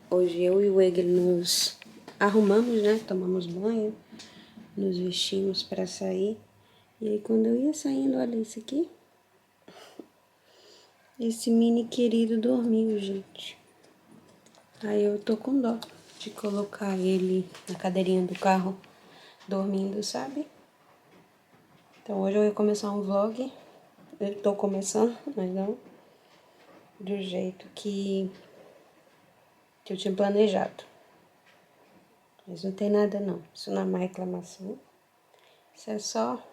Hoje eu e o Egel nos arrumamos, né? Tomamos banho, nos vestimos para sair. E aí quando eu ia saindo, olha isso aqui. Esse mini querido dormiu, gente. Aí eu tô com dó de colocar ele na cadeirinha do carro dormindo, sabe? Então hoje eu ia começar um vlog. Eu tô começando, mas não do jeito que eu tinha planejado. Mas não tem nada não, isso não é uma reclamação. Isso é só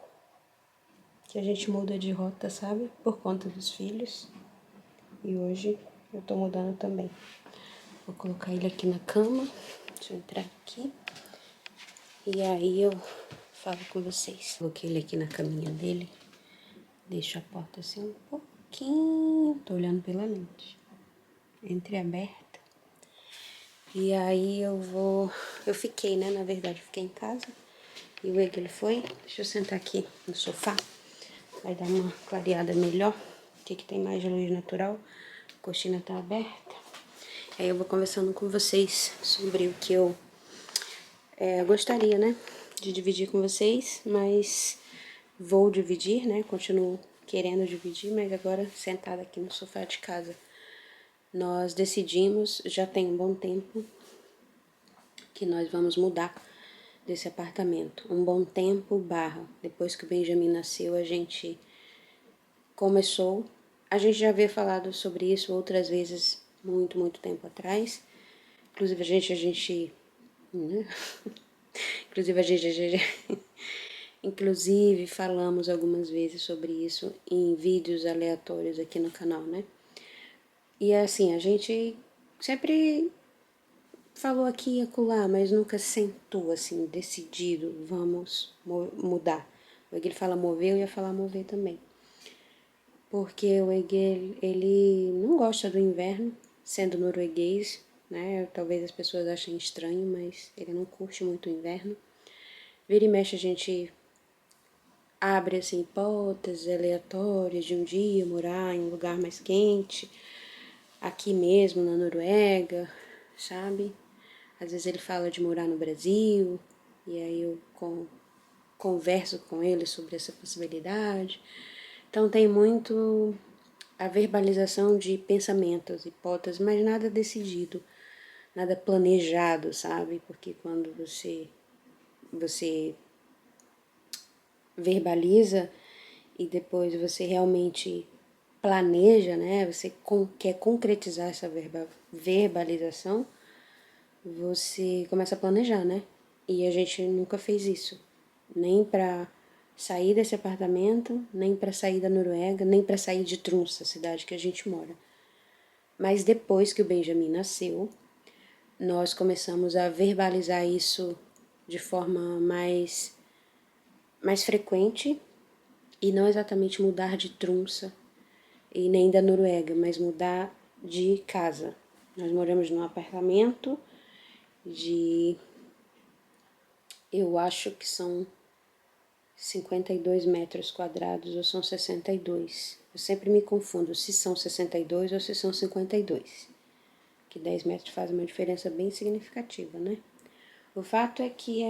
que a gente muda de rota, sabe? Por conta dos filhos. E hoje eu tô mudando também. Vou colocar ele aqui na cama. Deixa eu entrar aqui. E aí eu falo com vocês. Coloquei ele aqui na caminha dele. Deixo a porta assim um pouquinho. Tô olhando pela lente. Entreaberta. E aí eu fiquei, né? Na verdade, eu fiquei em casa. E o Egel foi. Deixa eu sentar aqui no sofá. Vai dar uma clareada melhor. Aqui que tem mais de luz natural. A cortina tá aberta. Aí eu vou conversando com vocês sobre o que eu gostaria, né? De dividir com vocês. Mas vou dividir, né? Continuo querendo dividir, mas agora sentada aqui no sofá de casa. Nós decidimos, já tem um bom tempo, que nós vamos mudar desse apartamento. Um bom tempo, depois que o Benjamin nasceu, a gente começou. A gente já havia falado sobre isso outras vezes, muito tempo atrás. Inclusive né? Inclusive falamos algumas vezes sobre isso em vídeos aleatórios aqui no canal, né? E assim, a gente sempre falou aqui e acolá, mas nunca sentou assim, decidido, vamos mudar. O Egel fala mover, eu ia falar mover também. Porque o Egel, ele não gosta do inverno, sendo norueguês, né? Talvez as pessoas achem estranho, mas ele não curte muito o inverno. Vira e mexe a gente abre assim hipóteses aleatórias de um dia morar em um lugar mais quente, aqui mesmo na Noruega, sabe? Às vezes ele fala de morar no Brasil, e aí eu converso com ele sobre essa possibilidade. Então tem muito a verbalização de pensamentos, hipóteses, mas nada decidido, nada planejado, sabe? Porque quando você verbaliza e depois você realmente planeja, né? Você quer concretizar essa verbalização, você começa a planejar, né? E a gente nunca fez isso, nem para sair desse apartamento, nem para sair da Noruega, nem para sair de Tromsø, a cidade que a gente mora. Mas depois que o Benjamin nasceu, nós começamos a verbalizar isso de forma mais frequente e não exatamente mudar de Tromsø e nem da Noruega, mas mudar de casa. Nós moramos num apartamento eu acho que são 52 metros quadrados ou são 62. Eu sempre me confundo se são 62 ou se são 52. Que 10 metros faz uma diferença bem significativa, né? O fato é que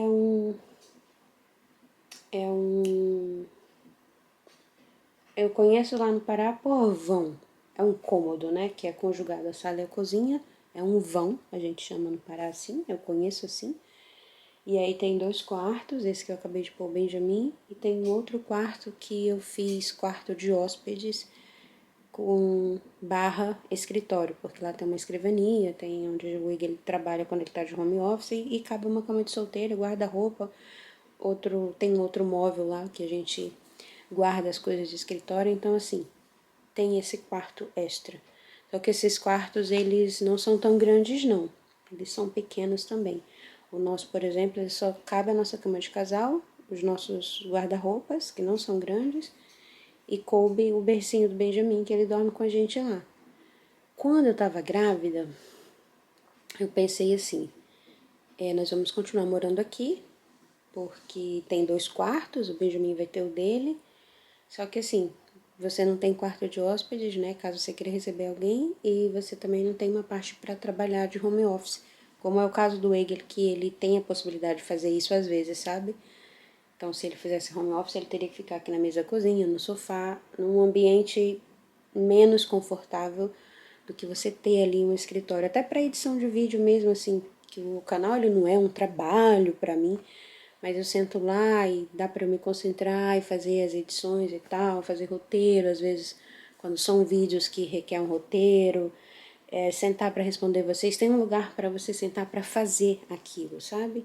eu conheço lá no Pará por vão. É um cômodo, né? Que é conjugado a sala e a cozinha. É um vão, a gente chama no Pará assim. Eu conheço assim. E aí tem 2 quartos, esse que eu acabei de pôr o Benjamin. E tem um outro quarto que eu fiz quarto de hóspedes com barra escritório. Porque lá tem uma escrivania, tem onde o Egel trabalha quando ele tá de home office. E cabe uma cama de solteiro, guarda-roupa. Tem outro móvel lá que a gente guarda as coisas de escritório, então assim, tem esse quarto extra. Só que esses quartos, eles não são tão grandes não, eles são pequenos também. O nosso, por exemplo, ele só cabe a nossa cama de casal, os nossos guarda-roupas, que não são grandes, e coube o bercinho do Benjamin, que ele dorme com a gente lá. Quando eu tava grávida, eu pensei assim, nós vamos continuar morando aqui, porque tem 2 quartos, o Benjamin vai ter o dele. Só que assim, você não tem quarto de hóspedes, né, caso você queira receber alguém, e você também não tem uma parte para trabalhar de home office, como é o caso do Hegel, que ele tem a possibilidade de fazer isso às vezes, sabe? Então, se ele fizesse home office, ele teria que ficar aqui na mesa da cozinha, no sofá, num ambiente menos confortável do que você ter ali um escritório. Até para edição de vídeo mesmo, assim, que o canal ele não é um trabalho para mim, mas eu sento lá e dá para eu me concentrar e fazer as edições e tal, fazer roteiro, às vezes quando são vídeos que requer um roteiro, sentar para responder vocês, tem um lugar para você sentar para fazer aquilo, sabe?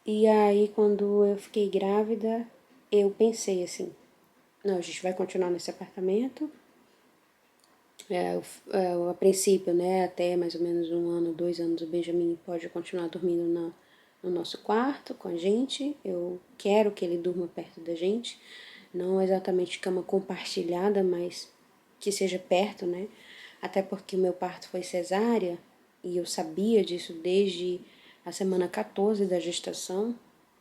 E aí, quando eu fiquei grávida, eu pensei assim, não, a gente vai continuar nesse apartamento. A princípio, né, até mais ou menos 1 ano, 2 anos, o Benjamin pode continuar dormindo no nosso quarto com a gente. Eu quero que ele durma perto da gente, não exatamente cama compartilhada, mas que seja perto, né? Até porque o meu parto foi cesárea e eu sabia disso desde a semana 14 da gestação.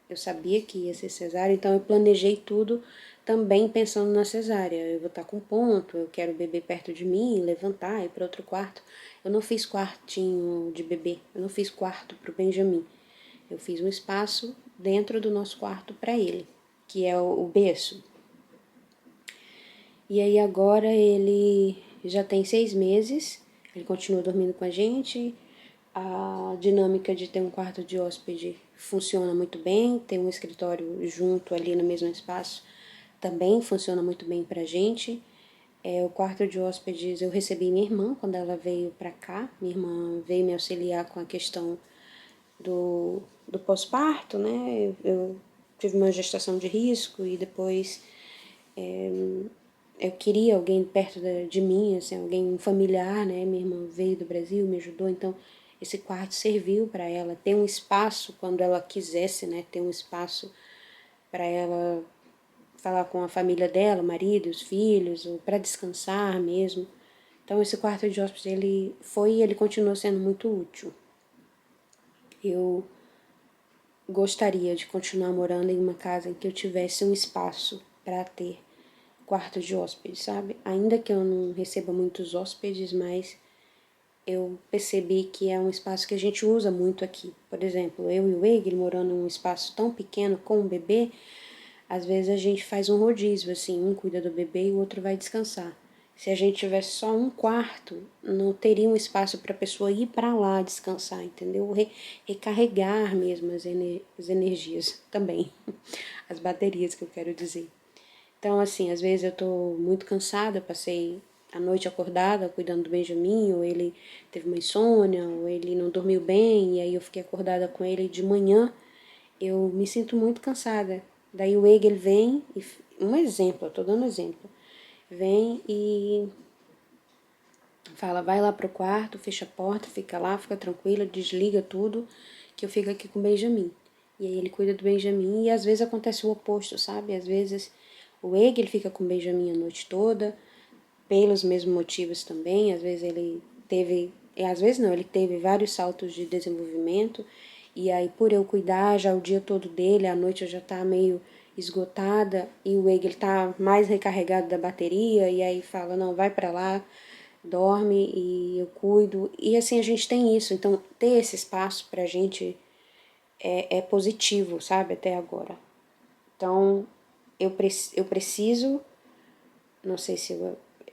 Eu sabia que ia ser cesárea, então eu planejei tudo também pensando na cesárea. Eu vou estar com ponto, eu quero o bebê perto de mim, levantar, ir para outro quarto. Eu não fiz quartinho de bebê, eu não fiz quarto para o Benjamin. Eu fiz um espaço dentro do nosso quarto para ele, que é o berço. E aí agora ele já tem 6 meses, ele continua dormindo com a gente. A dinâmica de ter um quarto de hóspede funciona muito bem, ter um escritório junto ali no mesmo espaço também funciona muito bem pra gente. O quarto de hóspedes eu recebi minha irmã quando ela veio pra cá. Minha irmã veio me auxiliar com a questão do pós-parto, né? Eu tive uma gestação de risco e depois eu queria alguém perto de mim, assim, alguém um familiar, né? Minha irmã veio do Brasil, me ajudou, então esse quarto serviu para ela ter um espaço quando ela quisesse, né? Ter um espaço para ela falar com a família dela, o marido, os filhos, ou para descansar mesmo. Então esse quarto de hóspede ele foi e ele continuou sendo muito útil. Eu gostaria de continuar morando em uma casa em que eu tivesse um espaço para ter quarto de hóspede, sabe? Ainda que eu não receba muitos hóspedes, mas eu percebi que é um espaço que a gente usa muito aqui. Por exemplo, eu e o Egel morando num espaço tão pequeno com um bebê, às vezes a gente faz um rodízio, assim, um cuida do bebê e o outro vai descansar. Se a gente tivesse só um quarto, não teria um espaço para a pessoa ir para lá descansar, entendeu? Recarregar mesmo as energias também, as baterias que eu quero dizer. Então, assim, às vezes eu tô muito cansada, passei a noite acordada cuidando do Benjamin, ou ele teve uma insônia, ou ele não dormiu bem, e aí eu fiquei acordada com ele de manhã, eu me sinto muito cansada. Daí o Hegel vem, um exemplo, eu tô dando um exemplo, vem e fala, vai lá pro quarto, fecha a porta, fica lá, fica tranquila, desliga tudo, que eu fico aqui com o Benjamin. E aí ele cuida do Benjamin e às vezes acontece o oposto, sabe? Às vezes o Hegel fica com o Benjamin a noite toda, pelos mesmos motivos também. Às vezes ele teve, às vezes não, ele teve vários saltos de desenvolvimento. E aí por eu cuidar já o dia todo dele, à noite eu já tá meio esgotada e o Hegel tá mais recarregado da bateria e aí fala, não, vai para lá, dorme e eu cuido. E assim, a gente tem isso. Então, ter esse espaço pra gente é positivo, sabe, até agora. Então, eu preciso, não sei se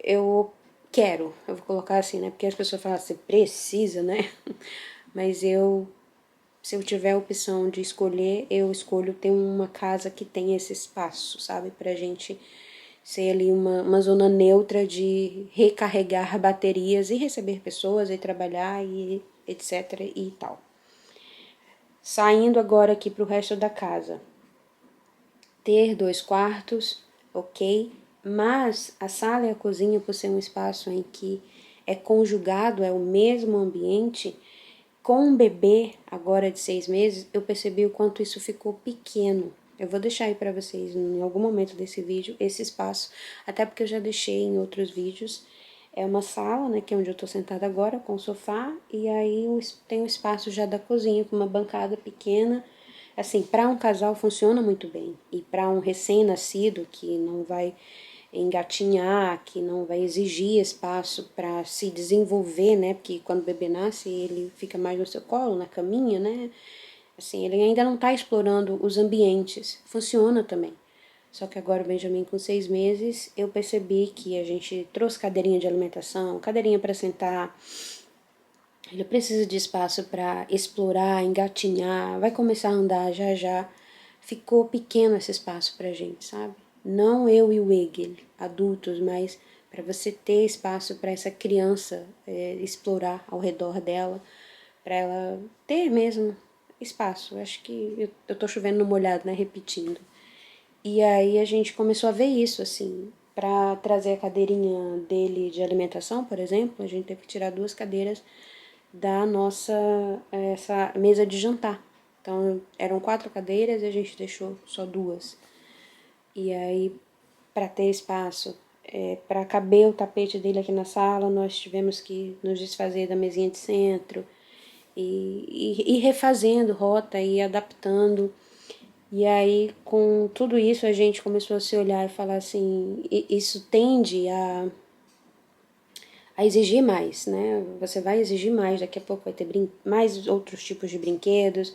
eu quero, eu vou colocar assim, né, porque as pessoas falam, você precisa, né, mas se eu tiver a opção de escolher, eu escolho ter uma casa que tenha esse espaço, sabe, pra gente ser ali uma zona neutra de recarregar baterias e receber pessoas e trabalhar e etc e tal. Saindo agora aqui pro resto da casa. Ter 2 quartos, ok, mas a sala e a cozinha, por ser um espaço em que é conjugado, é o mesmo ambiente, com um bebê agora de 6 meses, eu percebi o quanto isso ficou pequeno. Eu vou deixar aí para vocês em algum momento desse vídeo esse espaço, até porque eu já deixei em outros vídeos. É uma sala, né, que é onde eu tô sentada agora, com o sofá, e aí tem um espaço já da cozinha, com uma bancada pequena. Assim, para um casal funciona muito bem, e para um recém-nascido que não vai engatinhar, que não vai exigir espaço para se desenvolver, né? Porque quando o bebê nasce, ele fica mais no seu colo, na caminha, né? Assim, ele ainda não está explorando os ambientes. Funciona também. Só que agora o Benjamin com 6 meses, eu percebi que a gente trouxe cadeirinha de alimentação, cadeirinha para sentar. Ele precisa de espaço para explorar, engatinhar, vai começar a andar já já. Ficou pequeno esse espaço pra gente, sabe? Não eu e o Egel, adultos, mas para você ter espaço para essa criança explorar ao redor dela, para ela ter mesmo espaço. Acho que eu tô chovendo no molhado, né? Repetindo. E aí a gente começou a ver isso, assim. Para trazer a cadeirinha dele de alimentação, por exemplo, a gente teve que tirar 2 cadeiras da nossa essa mesa de jantar. Então eram 4 cadeiras e a gente deixou só 2. E aí, para ter espaço, para caber o tapete dele aqui na sala, nós tivemos que nos desfazer da mesinha de centro e refazendo rota e adaptando. E aí, com tudo isso, a gente começou a se olhar e falar assim, isso tende a exigir mais, né? Você vai exigir mais, daqui a pouco vai ter mais outros tipos de brinquedos.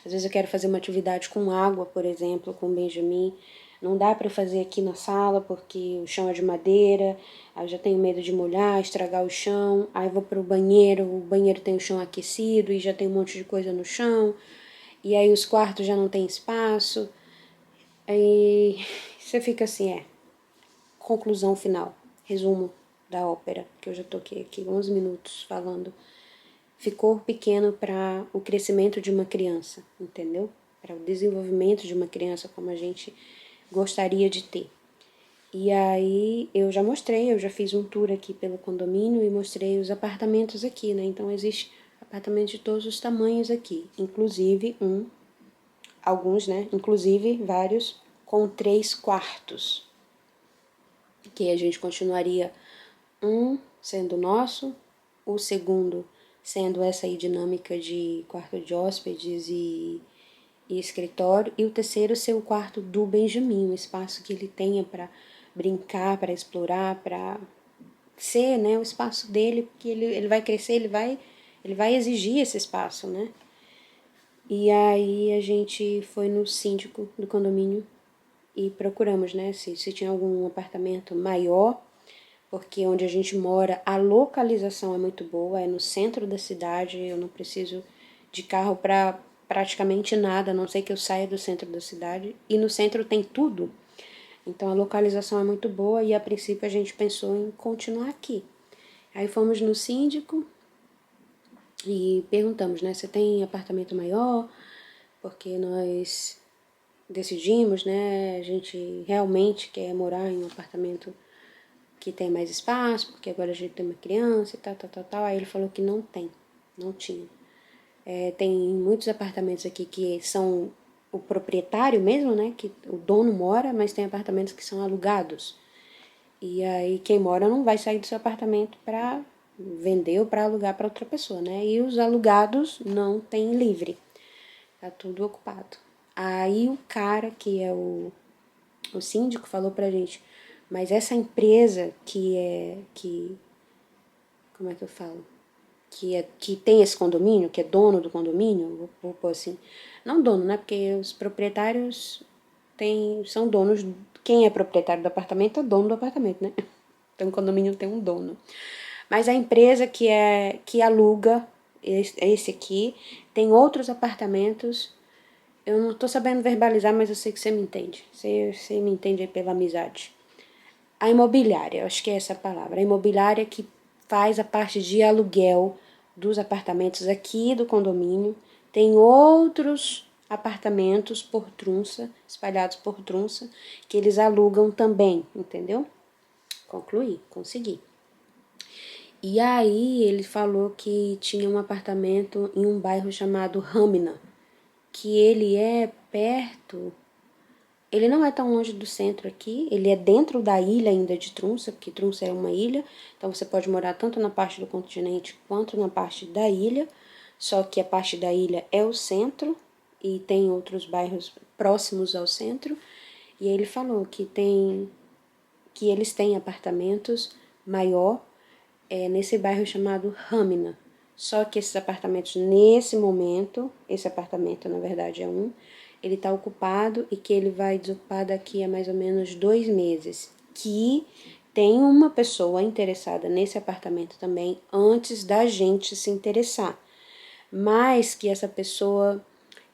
Às vezes eu quero fazer uma atividade com água, por exemplo, com o Benjamin. Não dá para fazer aqui na sala porque o chão é de madeira, aí eu já tenho medo de molhar, estragar o chão. Aí eu vou pro banheiro, o banheiro tem o chão aquecido e já tem um monte de coisa no chão. E aí os quartos já não tem espaço. Aí você fica assim, conclusão final, resumo da ópera, que eu já toquei aqui 11 minutos falando. Ficou pequeno para o crescimento de uma criança, entendeu? Para o desenvolvimento de uma criança como a gente gostaria de ter. E aí eu já mostrei, eu já fiz um tour aqui pelo condomínio e mostrei os apartamentos aqui, né? Então existe apartamento de todos os tamanhos aqui, inclusive alguns, né? Inclusive vários com 3 quartos, que a gente continuaria sendo nosso, o segundo sendo essa aí dinâmica de quarto de hóspedes e escritório, e o terceiro ser o quarto do Benjamin, um espaço que ele tenha para brincar, para explorar, para ser, né, o espaço dele, porque ele vai crescer, ele vai exigir esse espaço, né? E aí a gente foi no síndico do condomínio e procuramos, né, se tinha algum apartamento maior, porque onde a gente mora a localização é muito boa, é no centro da cidade, eu não preciso de carro para praticamente nada, a não ser que eu saia do centro da cidade, e no centro tem tudo, então a localização é muito boa e a princípio a gente pensou em continuar aqui. Aí fomos no síndico e perguntamos, né, você tem apartamento maior? Porque nós decidimos, né, a gente realmente quer morar em um apartamento que tem mais espaço, porque agora a gente tem uma criança e tal, tal, tal, tal. Aí ele falou que não tem, não tinha. Tem muitos apartamentos aqui que são o proprietário mesmo, né, que o dono mora, mas tem apartamentos que são alugados. E aí quem mora não vai sair do seu apartamento para vender ou para alugar para outra pessoa, né? E os alugados não tem livre, tá tudo ocupado. Aí o cara que é o síndico falou pra gente, mas essa empresa como é que eu falo? Que tem esse condomínio, que é dono do condomínio, vou pôr assim, não dono, né? Porque os proprietários são donos, quem é proprietário do apartamento é dono do apartamento, né? Então o condomínio tem um dono. Mas a empresa que aluga esse aqui tem outros apartamentos. Eu não tô sabendo verbalizar, mas eu sei que você me entende. Você me entende aí pela amizade. A imobiliária, eu acho que é essa a palavra. A imobiliária que faz a parte de aluguel dos apartamentos aqui do condomínio. Tem outros apartamentos por Trunça, espalhados por Trunça, que eles alugam também, entendeu? Concluí, consegui. E aí ele falou que tinha um apartamento em um bairro chamado Ramina, que ele é perto. Ele não é tão longe do centro aqui, ele é dentro da ilha ainda de Trunça, porque Trunça é uma ilha, então você pode morar tanto na parte do continente quanto na parte da ilha, só que a parte da ilha é o centro e tem outros bairros próximos ao centro, e ele falou que tem que eles têm apartamentos maior nesse bairro chamado Ramina. Só que esses apartamentos, nesse momento, esse apartamento na verdade é ele está ocupado e que ele vai desocupar daqui a mais ou menos 2 meses. Que tem uma pessoa interessada nesse apartamento também antes da gente se interessar. Mas que essa pessoa,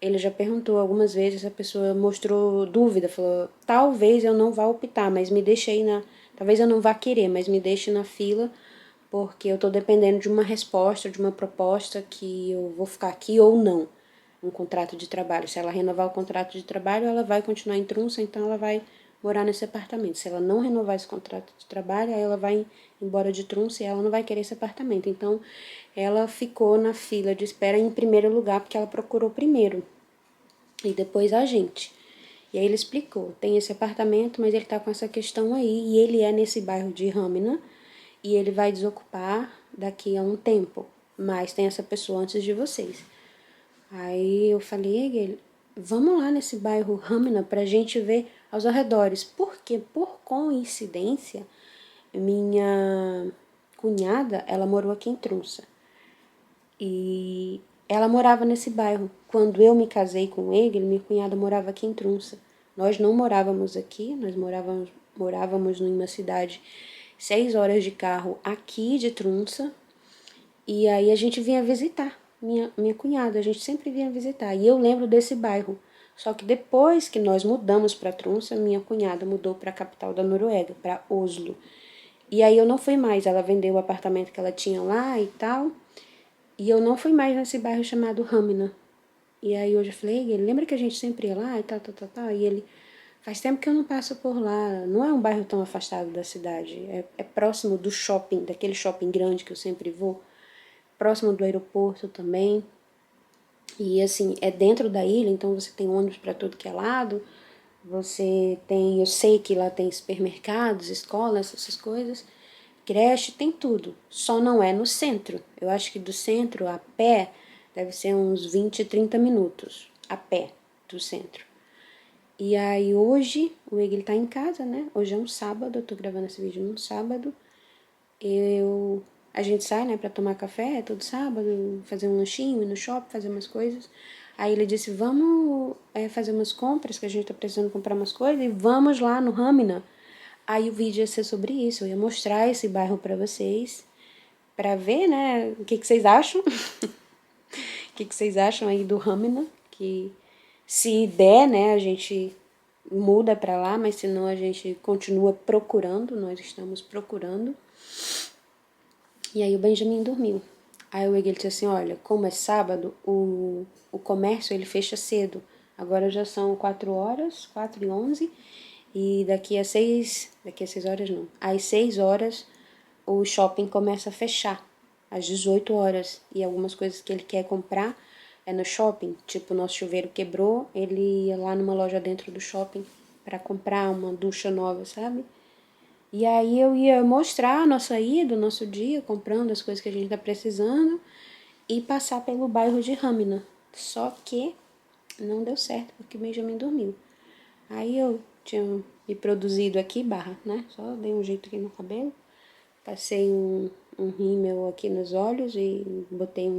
ele já perguntou algumas vezes, a pessoa mostrou dúvida, falou, talvez eu não vá optar, mas me deixe aí talvez eu não vá querer, mas me deixe na fila, porque eu tô dependendo de uma resposta, de uma proposta que eu vou ficar aqui ou não, um contrato de trabalho. Se ela renovar o contrato de trabalho, ela vai continuar em Trunça, então ela vai morar nesse apartamento. Se ela não renovar esse contrato de trabalho, aí ela vai embora de Trunça e ela não vai querer esse apartamento. Então, ela ficou na fila de espera em primeiro lugar, porque ela procurou primeiro, e depois a gente. E aí ele explicou, tem esse apartamento, mas ele tá com essa questão aí, e ele é nesse bairro de Ramina, e ele vai desocupar daqui a um tempo, mas tem essa pessoa antes de vocês. Aí eu falei, vamos lá nesse bairro Ramina pra gente ver aos arredores, porque por coincidência, minha cunhada, ela morou aqui em Trunça, e ela morava nesse bairro. Quando eu me casei com ele, minha cunhada morava aqui em Trunça. Nós não morávamos aqui, nós morávamos em uma cidade 6 horas de carro aqui de Trunça, e aí a gente vinha visitar minha cunhada, a gente sempre vinha visitar, e eu lembro desse bairro. Só que depois que nós mudamos para Trunça, minha cunhada mudou para a capital da Noruega, para Oslo. E aí eu não fui mais, ela vendeu o apartamento que ela tinha lá e tal, e eu não fui mais nesse bairro chamado Ramina. E aí hoje eu falei, ele lembra que a gente sempre ia lá e tal, tal, tal, tal, e ele, faz tempo que eu não passo por lá, não é um bairro tão afastado da cidade, é próximo do shopping, daquele shopping grande que eu sempre vou, próximo do aeroporto também. E assim, é dentro da ilha, então você tem ônibus para tudo que é lado. Você tem, eu sei que lá tem supermercados, escolas, essas coisas. Creche, tem tudo. Só não é no centro. Eu acho que do centro a pé deve ser uns 20, 30 minutos a pé do centro. E aí hoje, o Egil tá em casa, né? Hoje é um sábado, eu tô gravando esse vídeo num sábado. A gente sai, né, pra tomar café todo sábado, fazer um lanchinho, ir no shopping, fazer umas coisas. Aí ele disse, vamos fazer umas compras, que a gente tá precisando comprar umas coisas, e vamos lá no Ramina. Aí o vídeo ia ser sobre isso, eu ia mostrar esse bairro pra vocês, pra ver, né, o que vocês acham. O que vocês acham aí do Ramina, que se der, né, a gente muda pra lá, mas se não a gente continua procurando, nós estamos procurando. E aí o Benjamin dormiu. Aí o Egel disse assim, olha, como é sábado, o comércio ele fecha cedo. Agora já são 4 horas, 4h11, e daqui a 6 horas não, às 6 horas o shopping começa a fechar, às 18 horas. E algumas coisas que ele quer comprar é no shopping, tipo o nosso chuveiro quebrou, ele ia lá numa loja dentro do shopping para comprar uma ducha nova, sabe? E aí eu ia mostrar a nossa ida, o nosso dia, comprando as coisas que a gente tá precisando e passar pelo bairro de Ramina. Só que não deu certo, porque o Benjamin dormiu. Aí eu tinha me produzido aqui, né? Só dei um jeito aqui no cabelo. Passei um rímel aqui nos olhos e botei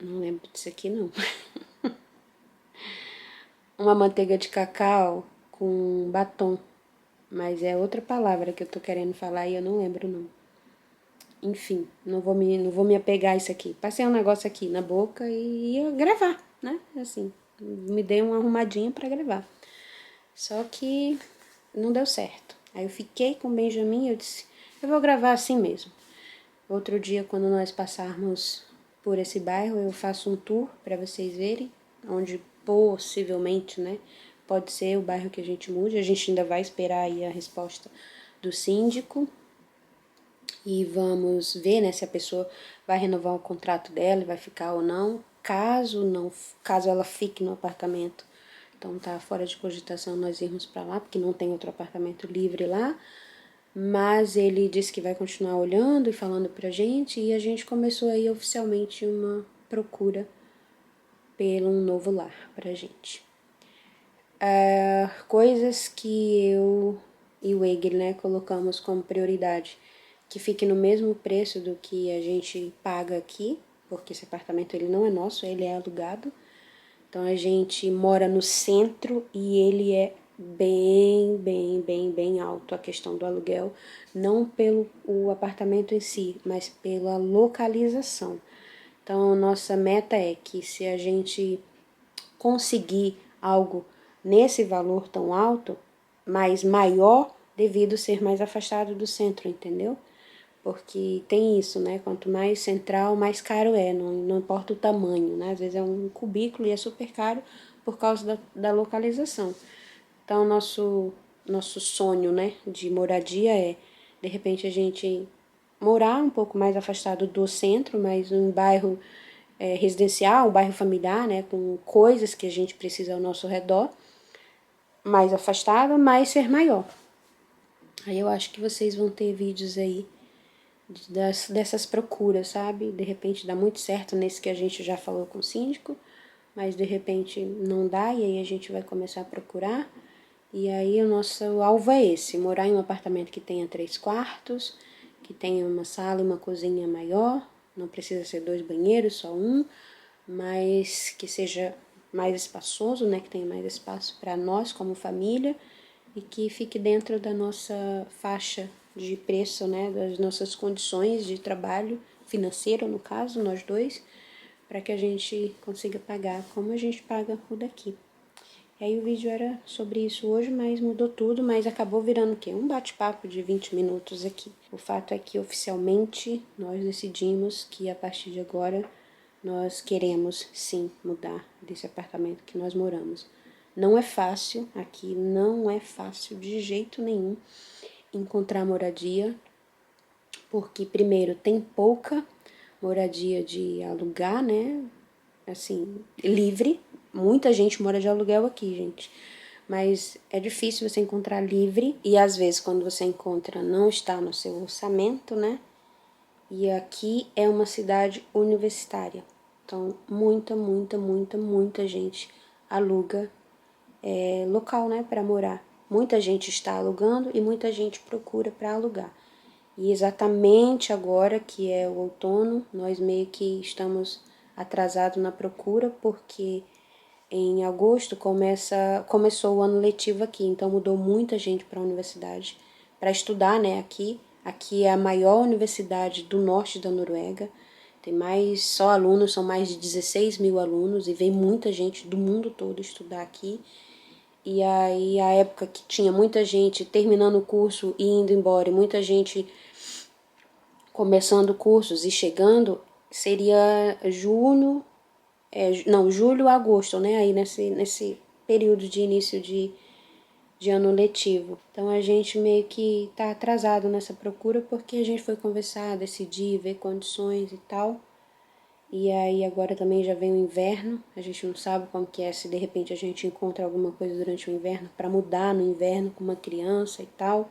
não lembro disso aqui não. Uma manteiga de cacau com batom. Mas é outra palavra que eu tô querendo falar e eu não lembro não. Enfim, não vou me apegar a isso aqui. Passei um negócio aqui na boca e ia gravar, né? Assim, me dei uma arrumadinha pra gravar. Só que não deu certo. Aí eu fiquei com o Benjamin e eu disse, eu vou gravar assim mesmo. Outro dia, quando nós passarmos por esse bairro, eu faço um tour para vocês verem, onde possivelmente, né, pode ser o bairro que a gente mude. A gente ainda vai esperar aí a resposta do síndico e vamos ver, né, se a pessoa vai renovar o contrato dela e vai ficar ou não. Caso ela fique no apartamento, então tá fora de cogitação nós irmos para lá, porque não tem outro apartamento livre lá. Mas ele disse que vai continuar olhando e falando pra gente, e a gente começou aí oficialmente uma procura pelo um novo lar pra gente. Coisas que eu e o Egel, né, colocamos como prioridade, que fique no mesmo preço do que a gente paga aqui, porque esse apartamento ele não é nosso, ele é alugado. Então a gente mora no centro e ele é bem alto a questão do aluguel, não pelo o apartamento em si, mas pela localização. Então nossa meta é que se a gente conseguir algo nesse valor tão alto, mas maior, devido ser mais afastado do centro, entendeu? Porque tem isso, né? Quanto mais central, mais caro é, não importa o tamanho, né? Às vezes é um cubículo e é super caro por causa da localização. Então, nosso sonho, né, de moradia é, de repente, a gente morar um pouco mais afastado do centro, mas um bairro residencial, um bairro familiar, né, com coisas que a gente precisa ao nosso redor, mais afastado, mas ser maior. Aí eu acho que vocês vão ter vídeos aí dessas procuras, sabe? De repente dá muito certo nesse que a gente já falou com o síndico, mas de repente não dá e aí a gente vai começar a procurar. E aí o nosso alvo é esse, morar em um apartamento que tenha 3 quartos, que tenha uma sala e uma cozinha maior, não precisa ser 2 banheiros, só um, mas que seja mais espaçoso, né, que tenha mais espaço para nós como família e que fique dentro da nossa faixa de preço, né, das nossas condições de trabalho financeiro, no caso, nós dois, para que a gente consiga pagar como a gente paga o daqui. E aí o vídeo era sobre isso hoje, mas mudou tudo, mas acabou virando o quê? Um bate-papo de 20 minutos aqui. O fato é que oficialmente nós decidimos que a partir de agora nós queremos sim mudar desse apartamento que nós moramos. Não é fácil, aqui não é fácil de jeito nenhum encontrar moradia, porque primeiro tem pouca moradia de alugar, né? Assim, livre. Muita gente mora de aluguel aqui, gente. Mas é difícil você encontrar livre e às vezes quando você encontra não está no seu orçamento, né? E aqui é uma cidade universitária. Então, muita gente aluga local, né, para morar. Muita gente está alugando e muita gente procura para alugar. E exatamente agora que é o outono, nós meio que estamos atrasados na procura, porque em agosto começou o ano letivo aqui, então mudou muita gente para a universidade para estudar, né, aqui. Aqui é a maior universidade do norte da Noruega, tem mais só alunos, são mais de 16 mil alunos e vem muita gente do mundo todo estudar aqui. E aí a época que tinha muita gente terminando o curso e indo embora, e muita gente começando cursos e chegando, seria julho, agosto, né? Aí nesse período de início de ano letivo. Então a gente meio que tá atrasado nessa procura porque a gente foi conversar, decidir, ver condições e tal. E aí agora também já vem o inverno, a gente não sabe como que é, se de repente a gente encontra alguma coisa durante o inverno para mudar no inverno com uma criança e tal,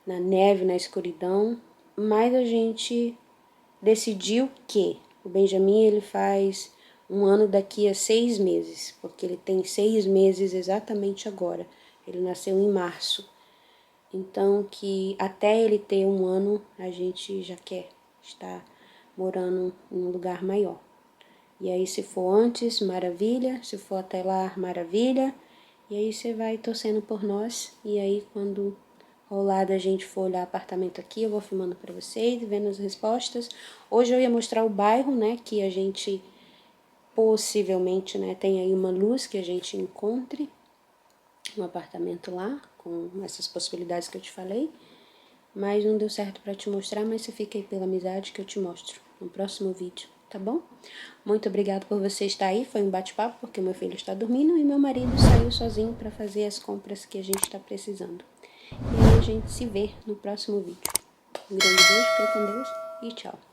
na neve, na escuridão. Mas a gente decidiu que o Benjamin ele faz um ano daqui a 6 meses, porque ele tem 6 meses exatamente agora. Ele nasceu em março. Então que até ele ter um ano a gente já quer estar morando em um lugar maior. E aí se for antes, maravilha, se for até lá, maravilha. E aí você vai torcendo por nós. E aí quando rolar da gente for olhar apartamento aqui, eu vou filmando para vocês, vendo as respostas. Hoje eu ia mostrar o bairro, né, que a gente possivelmente, né, tem aí uma luz que a gente encontre um apartamento lá, com essas possibilidades que eu te falei. Mas não deu certo para te mostrar, mas você fica aí pela amizade que eu te mostro no próximo vídeo, tá bom? Muito obrigada por você estar aí, foi um bate-papo porque meu filho está dormindo e meu marido saiu sozinho para fazer as compras que a gente está precisando. E aí a gente se vê no próximo vídeo. Um grande beijo, fica com Deus e tchau!